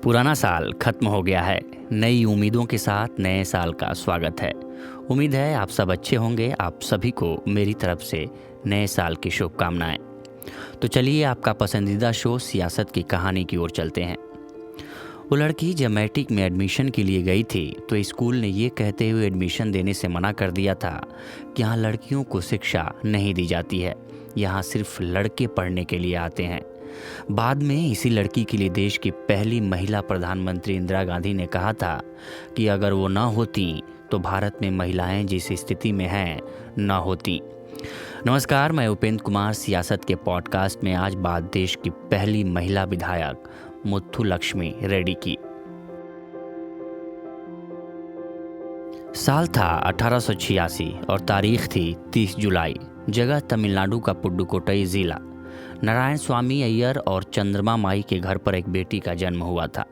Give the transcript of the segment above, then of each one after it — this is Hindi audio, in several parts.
पुराना साल खत्म हो गया है। नई उम्मीदों के साथ नए साल का स्वागत है। उम्मीद है आप सब अच्छे होंगे। आप सभी को मेरी तरफ से नए साल की शुभकामनाएं। तो चलिए आपका पसंदीदा शो सियासत की कहानी की ओर चलते हैं। वो लड़की जब मैट्रिक में एडमिशन के लिए गई थी तो स्कूल ने ये कहते हुए एडमिशन देने से मना कर दिया था कि यहाँ लड़कियों को शिक्षा नहीं दी जाती है, यहाँ सिर्फ लड़के पढ़ने के लिए आते हैं। बाद में इसी लड़की के लिए देश की पहली महिला प्रधानमंत्री इंदिरा गांधी ने कहा था कि अगर वो ना होती तो भारत में महिलाएं जिस स्थिति में हैं ना होती। नमस्कार, मैं उपेंद्र कुमार। सियासत के पॉडकास्ट में आज बात देश की पहली महिला विधायक मुथुलक्ष्मी रेड्डी की। साल था 1886 और तारीख थी 30 जुलाई। जगह तमिलनाडु का पुडुकोट्टई जिला। नारायण स्वामी अय्यर और चंद्रमा माई के घर पर एक बेटी का जन्म हुआ था।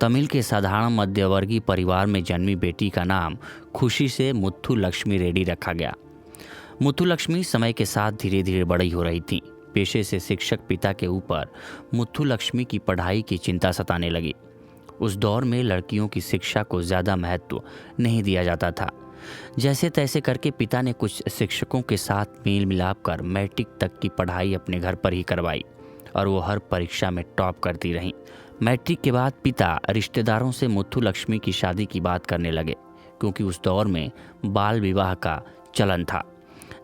तमिल के साधारण मध्यवर्गीय परिवार में जन्मी बेटी का नाम खुशी से मुथुलक्ष्मी रेड्डी रखा गया। मुथुलक्ष्मी समय के साथ धीरे धीरे बड़ी हो रही थी। पेशे से शिक्षक पिता के ऊपर मुथुलक्ष्मी की पढ़ाई की चिंता सताने लगी। उस दौर में लड़कियों की शिक्षा को ज़्यादा महत्व नहीं दिया जाता था। जैसे तैसे करके पिता ने कुछ शिक्षकों के साथ मेल मिलाप कर मैट्रिक तक की पढ़ाई अपने घर पर ही करवाई और वो हर परीक्षा में टॉप करती रहीं। मैट्रिक के बाद पिता रिश्तेदारों से मुथुलक्ष्मी की शादी की बात करने लगे, क्योंकि उस दौर में बाल विवाह का चलन था।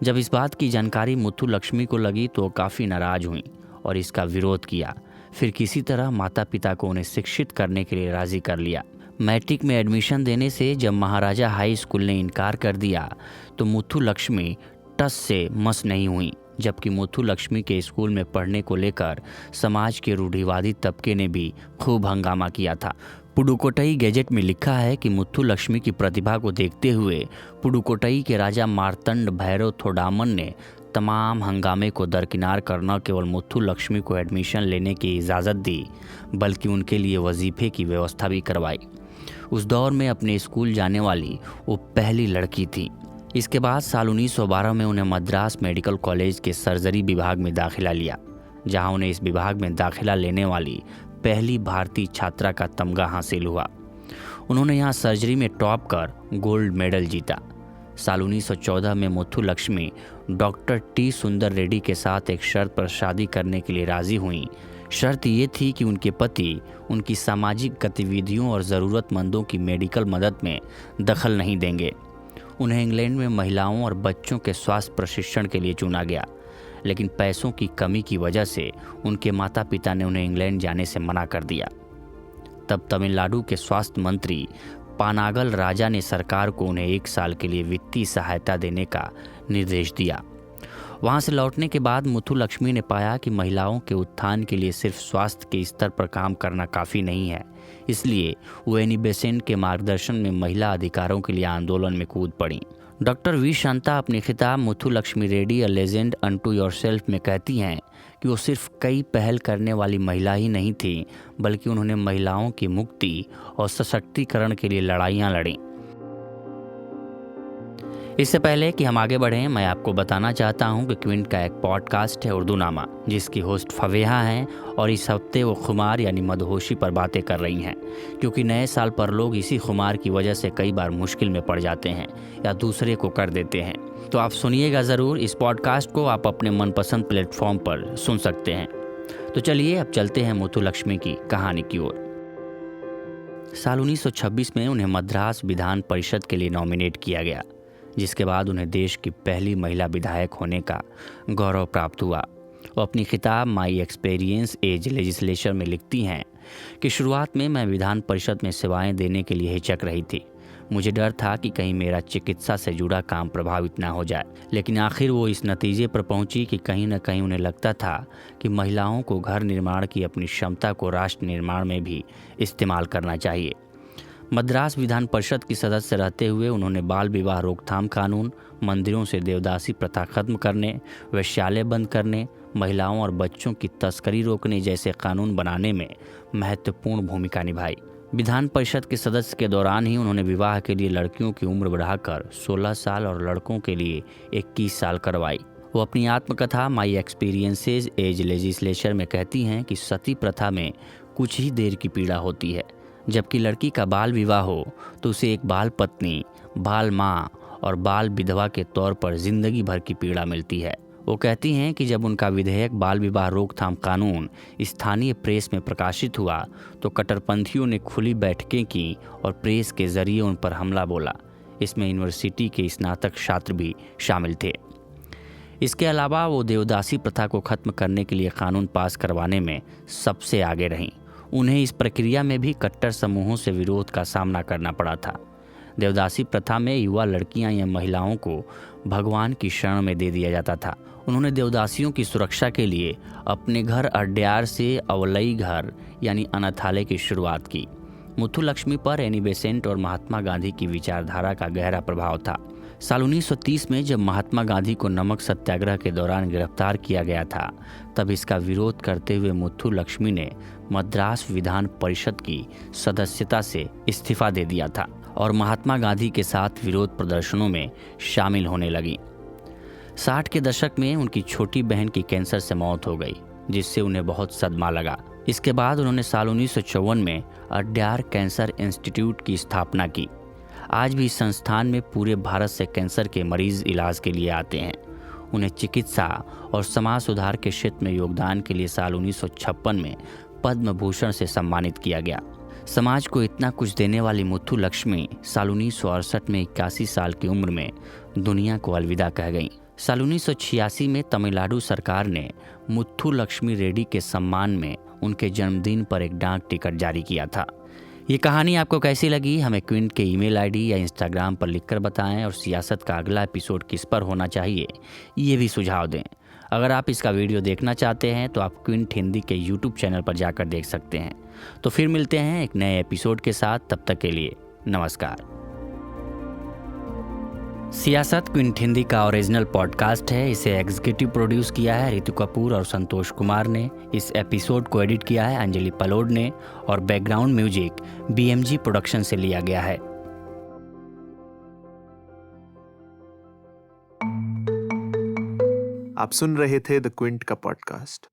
जब इस बात की जानकारी मुथुलक्ष्मी को लगी तो काफ़ी नाराज हुई और इसका विरोध किया। फिर किसी तरह माता पिता को उन्हें शिक्षित करने के लिए राज़ी कर लिया। मैट्रिक में एडमिशन देने से जब महाराजा हाई स्कूल ने इनकार कर दिया तो मुथुलक्ष्मी टस से मस नहीं हुई, जबकि मुथुलक्ष्मी के स्कूल में पढ़ने को लेकर समाज के रूढ़िवादी तबके ने भी खूब हंगामा किया था। पुडुकोट्टई गैजेट में लिखा है कि मुथुलक्ष्मी की प्रतिभा को देखते हुए पुडुकोट्टई के राजा मार्तंड भैरव थोडामन ने तमाम हंगामे को दरकिनार कर न केवल मुथुलक्ष्मी को एडमिशन लेने की इजाज़त दी, बल्कि उनके लिए वजीफे की व्यवस्था भी करवाई। उस दौर में अपने स्कूल जाने वाली वो पहली लड़की थी। इसके बाद साल 1912 में उन्हें मद्रास मेडिकल कॉलेज के सर्जरी विभाग में दाखिला लिया, जहां उन्हें इस विभाग में दाखिला लेने वाली पहली भारतीय छात्रा का तमगा हासिल हुआ। उन्होंने यहाँ सर्जरी में टॉप कर गोल्ड मेडल जीता। साल 1914 में मुथुलक्ष्मी डॉक्टर टी सुंदर रेड्डी के साथ एक शर्त पर शादी करने के लिए राज़ी हुई। शर्त ये थी कि उनके पति उनकी सामाजिक गतिविधियों और ज़रूरतमंदों की मेडिकल मदद में दखल नहीं देंगे। उन्हें इंग्लैंड में महिलाओं और बच्चों के स्वास्थ्य प्रशिक्षण के लिए चुना गया, लेकिन पैसों की कमी की वजह से उनके माता पिता ने उन्हें इंग्लैंड जाने से मना कर दिया। तब तमिलनाडु के स्वास्थ्य मंत्री पानागल राजा ने सरकार को उन्हें 1 साल के लिए वित्तीय सहायता देने का निर्देश दिया। वहाँ से लौटने के बाद मुथुलक्ष्मी ने पाया कि महिलाओं के उत्थान के लिए सिर्फ स्वास्थ्य के स्तर पर काम करना काफ़ी नहीं है। इसलिए वो एनी बेसेंट के मार्गदर्शन में महिला अधिकारों के लिए आंदोलन में कूद पड़ी। डॉक्टर वी शांता अपने खिताब Muthulakshmi Reddy a legend unto yourself में कहती हैं कि वो सिर्फ कई पहल करने वाली महिला ही नहीं थी, बल्कि उन्होंने महिलाओं की मुक्ति और सशक्तिकरण के लिए लड़ाइयाँ लड़ीं। इससे पहले कि हम आगे बढ़ें, मैं आपको बताना चाहता हूं कि क्विंट का एक पॉडकास्ट है उर्दू नामा, जिसकी होस्ट फवेहा हैं और इस हफ्ते वो खुमार यानी मदहोशी पर बातें कर रही हैं, क्योंकि नए साल पर लोग इसी खुमार की वजह से कई बार मुश्किल में पड़ जाते हैं या दूसरे को कर देते हैं। तो आप सुनिएगा ज़रूर। इस पॉडकास्ट को आप अपने मनपसंद प्लेटफॉर्म पर सुन सकते हैं। तो चलिए अब चलते हैं मुथुलक्ष्मी की कहानी की ओर। साल 1926 में उन्हें मद्रास विधान परिषद के लिए नॉमिनेट किया गया, जिसके बाद उन्हें देश की पहली महिला विधायक होने का गौरव प्राप्त हुआ। वो अपनी किताब माई एक्सपीरियंस एज लेजिस्लेचर में लिखती हैं कि शुरुआत में मैं विधान परिषद में सेवाएं देने के लिए हिचक रही थी। मुझे डर था कि कहीं मेरा चिकित्सा से जुड़ा काम प्रभावित ना हो जाए, लेकिन आखिर वो इस नतीजे पर पहुंची कि कहीं न कहीं उन्हें लगता था कि महिलाओं को घर निर्माण की अपनी क्षमता को राष्ट्र निर्माण में भी इस्तेमाल करना चाहिए। मद्रास विधान परिषद की सदस्य रहते हुए उन्होंने बाल विवाह रोकथाम कानून, मंदिरों से देवदासी प्रथा खत्म करने, वेश्यालय बंद करने, महिलाओं और बच्चों की तस्करी रोकने जैसे कानून बनाने में महत्वपूर्ण भूमिका निभाई। विधान परिषद के सदस्य के दौरान ही उन्होंने विवाह के लिए लड़कियों की उम्र बढ़ाकर 16 साल और लड़कों के लिए 21 साल करवाई। वो अपनी आत्मकथा माई एक्सपीरियंसेस एज लेजिस्लेचर में कहती हैं कि सती प्रथा में कुछ ही देर की पीड़ा होती है, जबकि लड़की का बाल विवाह हो तो उसे एक बाल पत्नी, बाल माँ और बाल विधवा के तौर पर जिंदगी भर की पीड़ा मिलती है। वो कहती हैं कि जब उनका विधेयक बाल विवाह रोकथाम कानून स्थानीय प्रेस में प्रकाशित हुआ तो कट्टरपंथियों ने खुली बैठकें की और प्रेस के जरिए उन पर हमला बोला। इसमें यूनिवर्सिटी के स्नातक छात्र भी शामिल थे। इसके अलावा वो देवदासी प्रथा को खत्म करने के लिए कानून पास करवाने में सबसे आगे रहीं। उन्हें इस प्रक्रिया में भी कट्टर समूहों से विरोध का सामना करना पड़ा था। देवदासी प्रथा में युवा लड़कियां या महिलाओं को भगवान की शरण में दे दिया जाता था। उन्होंने देवदासियों की सुरक्षा के लिए अपने घर अड्यार से अवलई घर यानी अनाथालय की शुरुआत की। मुथुलक्ष्मी पर एनी बेसेंट और महात्मा गांधी की विचारधारा का गहरा प्रभाव था। साल 1930 में जब महात्मा गांधी को नमक सत्याग्रह के दौरान गिरफ्तार किया गया था, तब इसका विरोध करते हुए मुथुलक्ष्मी ने मद्रास विधान परिषद की सदस्यता से इस्तीफा दे दिया था और महात्मा गांधी के साथ विरोध प्रदर्शनों में शामिल होने लगी। 60 के दशक में उनकी छोटी बहन की कैंसर से मौत हो गई, जिससे उन्हें बहुत सदमा लगा। इसके बाद उन्होंने साल 1954 में अड्यार कैंसर इंस्टीट्यूट की स्थापना की। आज भी इस संस्थान में पूरे भारत से कैंसर के मरीज इलाज के लिए आते हैं। उन्हें चिकित्सा और समाज सुधार के क्षेत्र में योगदान के लिए साल 1956 में पद्म भूषण से सम्मानित किया गया। समाज को इतना कुछ देने वाली मुथुलक्ष्मी साल 1968 में 81 साल की उम्र में दुनिया को अलविदा कह गईं। साल 1986 में तमिलनाडु सरकार ने मुथुलक्ष्मी रेड्डी के सम्मान में उनके जन्मदिन पर एक डाक टिकट जारी किया था। ये कहानी आपको कैसी लगी हमें क्विंट के ईमेल आईडी या इंस्टाग्राम पर लिखकर बताएं और सियासत का अगला एपिसोड किस पर होना चाहिए ये भी सुझाव दें। अगर आप इसका वीडियो देखना चाहते हैं तो आप क्विंट हिंदी के यूट्यूब चैनल पर जाकर देख सकते हैं। तो फिर मिलते हैं एक नए एपिसोड के साथ, तब तक के लिए नमस्कार। सियासत क्विंट हिंदी का ओरिजिनल पॉडकास्ट है। इसे एग्जीक्यूटिव प्रोड्यूस किया है रितु कपूर और संतोष कुमार ने। इस एपिसोड को एडिट किया है अंजलि पलोड ने और बैकग्राउंड म्यूजिक BMG प्रोडक्शन से लिया गया है। आप सुन रहे थे द क्विंट का पॉडकास्ट।